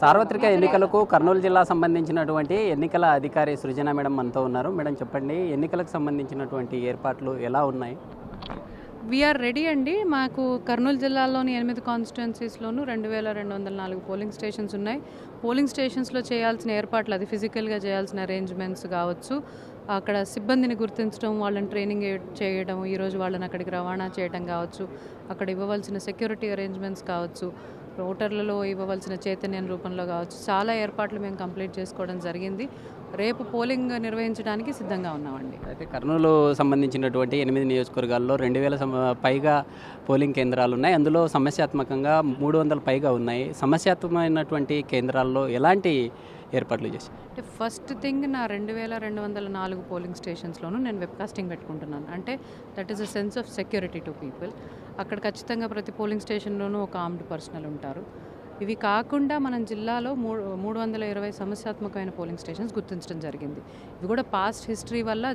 సార్వత్రిక ఎన్నికలకు కర్నూలు జిల్లా సంబంధించినటువంటి ఎన్నికల అధికారి సృజన మేడం మనతో ఉన్నారు. మేడం చెప్పండి, ఎన్నికలకు సంబంధించినటువంటి ఏర్పాట్లు ఎలా ఉన్నాయి? వీఆర్ రెడీ అండి. మాకు కర్నూలు జిల్లాలోని 8 కాన్స్టిట్యున్సీస్లోనూ 2204 పోలింగ్ స్టేషన్స్ ఉన్నాయి. పోలింగ్ స్టేషన్స్లో చేయాల్సిన ఏర్పాట్లు, అది ఫిజికల్గా చేయాల్సిన అరేంజ్మెంట్స్ కావచ్చు, అక్కడ సిబ్బందిని గుర్తించడం, వాళ్ళని ట్రైనింగ్ చేయడం, ఈరోజు వాళ్ళని అక్కడికి రవాణా చేయడం కావచ్చు, అక్కడ ఇవ్వవలసిన సెక్యూరిటీ అరేంజ్మెంట్స్ కావచ్చు, ఓటర్లలో ఇవ్వవలసిన చైతన్యం రూపంలో కావచ్చు, చాలా ఏర్పాట్లు మేము కంప్లీట్ చేసుకోవడం జరిగింది. రేపు పోలింగ్ నిర్వహించడానికి సిద్ధంగా ఉన్నామండి. అయితే కర్నూలు సంబంధించినటువంటి 8 నియోజకవర్గాల్లో 2000 పైగా పోలింగ్ కేంద్రాలు ఉన్నాయి. అందులో సమస్యాత్మకంగా 300 పైగా ఉన్నాయి. సమస్యాత్మకమైనటువంటి కేంద్రాల్లో ఎలాంటి ఏర్పాట్లు చేశారు? అంటే ఫస్ట్ థింగ్, నా 2204 పోలింగ్ స్టేషన్స్లోనూ నేను వెబ్కాస్టింగ్ పెట్టుకుంటున్నాను. అంటే that is a sense of security to people. అక్కడ ఖచ్చితంగా ప్రతి పోలింగ్ స్టేషన్లోనూ ఒక ఆర్మ్డ్ పర్సనల్ ఉంటారు. ఇవి కాకుండా మనం జిల్లాలో 320 సమస్యాత్మకమైన పోలింగ్ స్టేషన్స్ గుర్తించడం జరిగింది. ఇవి కూడా పాస్ట్ హిస్టరీ వల్ల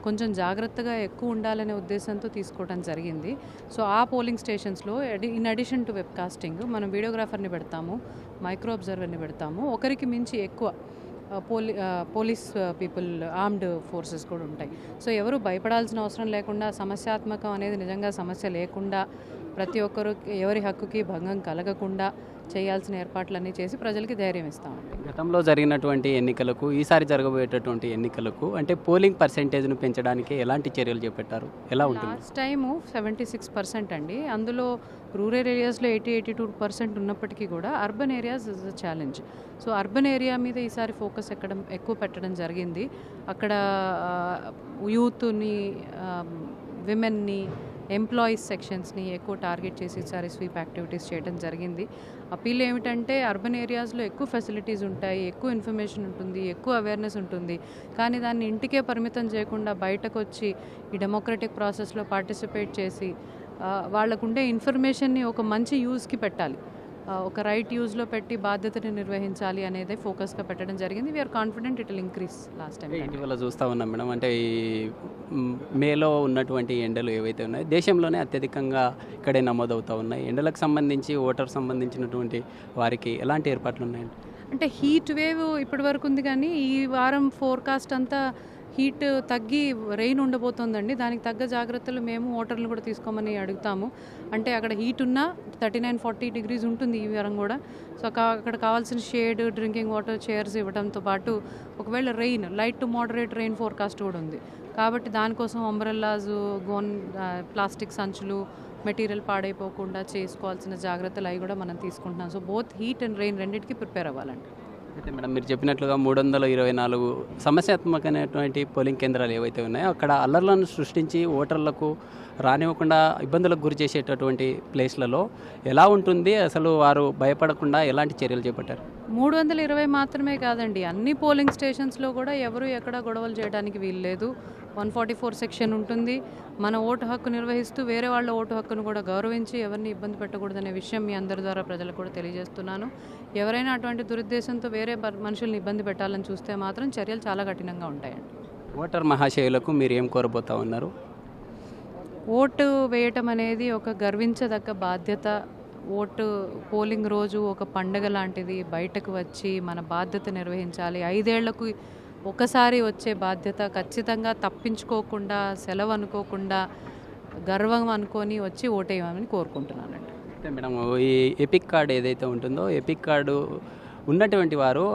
కొంచెం జాగ్రత్తగా ఎక్కువ ఉండాలనే ఉద్దేశంతో తీసుకోవడం జరిగింది. సో ఆ పోలింగ్ స్టేషన్స్లో ఇన్ అడిషన్ టు వెబ్కాస్టింగ్ మనం వీడియోగ్రాఫర్ని పెడతాము, మైక్రో అబ్జర్వర్ని పెడతాము. ఒకరికి మించి ఎక్కువ పోలీస్ పీపుల్, ఆర్మ్డ్ ఫోర్సెస్ కూడా ఉంటాయి. సో ఎవరు భయపడాల్సిన అవసరం లేకుండా, సమస్యాత్మకం అనేది నిజంగా సమస్య లేకుండా, ప్రతి ఒక్కరు ఎవరి హక్కుకి భంగం కలగకుండా చేయాల్సిన ఏర్పాట్లన్నీ చేసి ప్రజలకి ధైర్యం ఇస్తామండి. గతంలో జరిగినటువంటి ఎన్నికలకు, ఈసారి జరగబోయేటటువంటి ఎన్నికలకు అంటే పోలింగ్ పర్సెంటేజ్ను పెంచడానికి ఎలాంటి చర్యలు చేపట్టారు? ఎలా ఉంటుంది? లాస్ట్ టైము 76% అండి. అందులో రూరల్ ఏరియాస్లో 80-82% ఉన్నప్పటికీ కూడా urban areas is a challenge. So urban area మీద ఈసారి ఫోకస్ ఎక్కువ పెట్టడం జరిగింది. అక్కడ యూత్ని, విమెన్ని, ఎంప్లాయీస్ సెక్షన్స్ని ఎక్కువ టార్గెట్ చేసి ఈసారి స్వీప్ యాక్టివిటీస్ చేయడం జరిగింది. అపీల్ ఏమిటంటే, అర్బన్ ఏరియాస్లో ఎక్కువ ఫెసిలిటీస్ ఉంటాయి, ఎక్కువ ఇన్ఫర్మేషన్ ఉంటుంది, ఎక్కువ అవేర్నెస్ ఉంటుంది. కానీ దాన్ని ఇంటికే పరిమితం చేయకుండా బయటకు వచ్చి ఈ డెమోక్రటిక్ ప్రాసెస్లో పార్టిసిపేట్ చేసి వాళ్ళకుండే ఇన్ఫర్మేషన్ని ఒక మంచి యూజ్కి పెట్టాలి, ఒక రైట్ యూజ్లో పెట్టి బాధ్యతని నిర్వహించాలి అనేది ఫోకస్గా పెట్టడం జరిగింది. We're confident it will increase. Last time ఇటీవల చూస్తూ ఉన్నాం మేడం, అంటే ఈ మేలో ఉన్నటువంటి ఎండలు ఏవైతే ఉన్నాయో దేశంలోనే అత్యధికంగా ఇక్కడే నమోదవుతూ ఉన్నాయి. ఎండలకు సంబంధించి ఓటర్ సంబంధించినటువంటి వారికి ఎలాంటి ఏర్పాట్లు ఉన్నాయండి? అంటే హీట్ వేవ్ ఇప్పటి వరకు ఉంది, కానీ ఈ వారం ఫోర్కాస్ట్ అంతా హీట్ తగ్గి రెయిన్ ఉండబోతోందండి. దానికి తగ్గ జాగ్రత్తలు మేము ఓటర్లు కూడా తీసుకోమని అడుగుతాము. అంటే అక్కడ హీట్ ఉన్నా 39-40 డిగ్రీస్ ఉంటుంది ఈ వారం కూడా. సో అక్కడ కావాల్సిన షేడ్, డ్రింకింగ్ వాటర్, చైర్స్ ఇవ్వడంతో పాటు ఒకవేళ rain, light to moderate rain forecast కూడా ఉంది. కాబట్టి దానికోసం అంబ్రెల్లాస్, ప్లాస్టిక్ సంచులు, మెటీరియల్ పాడైపోకుండా చేసుకోవాల్సిన జాగ్రత్తలు అవి కూడా మనం తీసుకుంటున్నాం. So both heat and rain రెండింటికి ప్రిపేర్ అవ్వాలండి. అయితే మేడం, మీరు చెప్పినట్లుగా 324 సమస్యాత్మకమైనటువంటి పోలింగ్ కేంద్రాలు ఏవైతే ఉన్నాయో అక్కడ అల్లర్లను సృష్టించి ఓటర్లకు రానివ్వకుండా ఇబ్బందులకు గురి చేసేటటువంటి ప్లేస్లలో ఎలా ఉంటుంది? అసలు వారు భయపడకుండా ఎలాంటి చర్యలు చేపట్టారు? 320 మాత్రమే కాదండి, అన్ని పోలింగ్ స్టేషన్స్లో కూడా ఎవరు ఎక్కడ గొడవలు చేయడానికి వీల్లేదు. 144 సెక్షన్ ఉంటుంది. మన ఓటు హక్కు నిర్వహిస్తూ వేరే వాళ్ళ ఓటు హక్కును కూడా గౌరవించి ఎవరిని ఇబ్బంది పెట్టకూడదనే విషయం మీ అందరి ద్వారా ప్రజలకు కూడా తెలియజేస్తున్నాను. ఎవరైనా అటువంటి దురుద్దేశంతో వేరే మనుషుల్ని ఇబ్బంది పెట్టాలని చూస్తే మాత్రం చర్యలు చాలా కఠినంగా ఉంటాయండి. ఓటర్ మహాశయులకు మీరు ఏం కోరబోతా ఉన్నారు? ఓటు వేయటం అనేది ఒక గర్వించదగ్గ బాధ్యత. ఓటు పోలింగ్ రోజు ఒక పండుగ లాంటిది. బయటకు వచ్చి మన బాధ్యత నిర్వహించాలి. 5 ఏళ్లకు ఒకసారి వచ్చే బాధ్యత. ఖచ్చితంగా తప్పించుకోకుండా, సెలవు అనుకోకుండా, గర్వం అనుకొని వచ్చి ఓటేయమని కోరుకుంటున్నానండి. అయితే మేడం, ఈ ఎపిక్ కార్డు ఏదైతే ఉంటుందో, ఎపిక్ కార్డు ఉన్నటువంటి వారు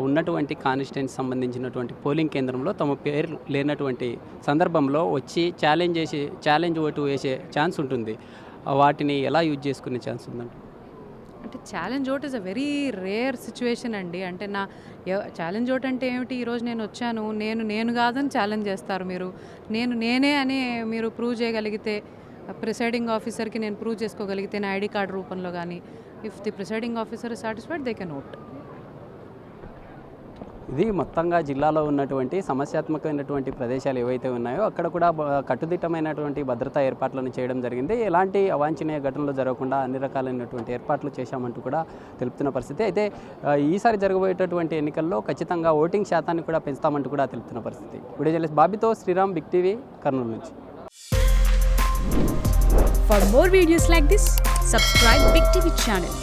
ఉన్నటువంటి కాన్స్టిట్యుయెన్సీ సంబంధించినటువంటి పోలింగ్ కేంద్రంలో తమ పేరు లేనటువంటి సందర్భంలో వచ్చి ఛాలెంజ్ ఓటు వేసే ఛాన్స్ ఉంటుంది. వాటిని ఎలా యూజ్ చేసుకునే ఛాన్స్ ఉందండి? అంటే challenge vote is a very rare situation అండి. అంటే ఛాలెంజ్ ఓట్ అంటే ఏమిటి? ఈరోజు నేను వచ్చాను, నేను కాదని ఛాలెంజ్ చేస్తారు మీరు. నేనే అని మీరు ప్రూవ్ చేయగలిగితే, ప్రిసైడింగ్ ఆఫీసర్కి నేను ప్రూవ్ చేసుకోగలిగితే నా ఐడి కార్డు రూపంలో కానీ, if the presiding officer is satisfied they can vote. ఇది మొత్తంగా జిల్లాలో ఉన్నటువంటి సమస్యాత్మకమైనటువంటి ప్రదేశాలు ఏవైతే ఉన్నాయో అక్కడ కూడా కట్టుదిట్టమైనటువంటి భద్రతా ఏర్పాట్లను చేయడం జరిగింది. ఎలాంటి అవాంఛనీయ ఘటనలు జరగకుండా అన్ని రకాలైనటువంటి ఏర్పాట్లు చేశామంటూ కూడా తెలుపుతున్న పరిస్థితి. అయితే ఈసారి జరగబోయేటటువంటి ఎన్నికల్లో ఖచ్చితంగా ఓటింగ్ శాతాన్ని కూడా పెంచుతామంటూ కూడా తెలుపుతున్న పరిస్థితి. వీడియో జర్నలిస్ట్ బాబీతో శ్రీరామ్, బిగ్ టీవీ, కర్నూలు నుంచి. For more videos like this, subscribe Big TV channel.